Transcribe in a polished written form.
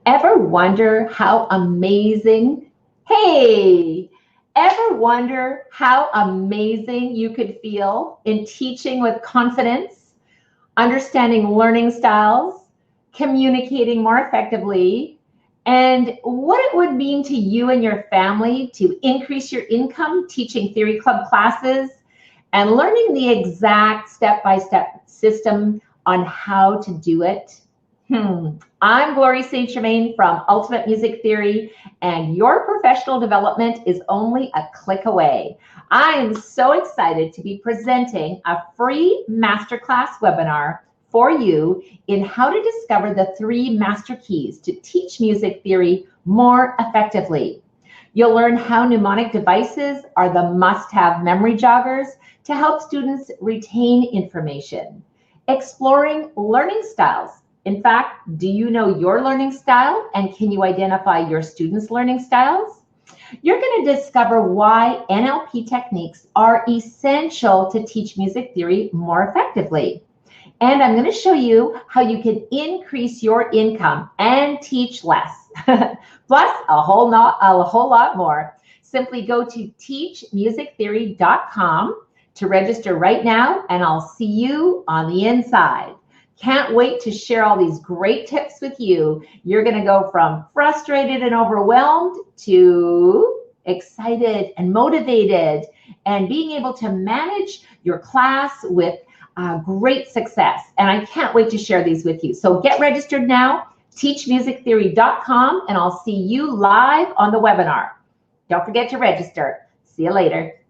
Ever wonder how amazing, hey, ever wonder how amazing you could feel in teaching with confidence, understanding learning styles, communicating more effectively, and what it would mean to you and your family to increase your income teaching Theory Club classes and learning the exact step-by-step system on how to do it? I'm Glory St. Germain from Ultimate Music Theory, and your professional development is only a click away. I am so excited to be presenting a free masterclass webinar for you in how to discover the 3 master keys to teach music theory more effectively. You'll learn how mnemonic devices are the must-have memory joggers to help students retain information. Exploring learning styles. In fact, do you know your learning style, and can you identify your students' learning styles? You're going to discover why NLP techniques are essential to teach music theory more effectively. And I'm going to show you how you can increase your income and teach less, plus a whole lot more. Simply go to teachmusictheory.com to register right now, and I'll see you on the inside. Can't wait to share all these great tips with you. You're going to go from frustrated and overwhelmed to excited and motivated and being able to manage your class with great success. And I can't wait to share these with you. So get registered now, teachmusictheory.com, and I'll see you live on the webinar. Don't forget to register. See you later.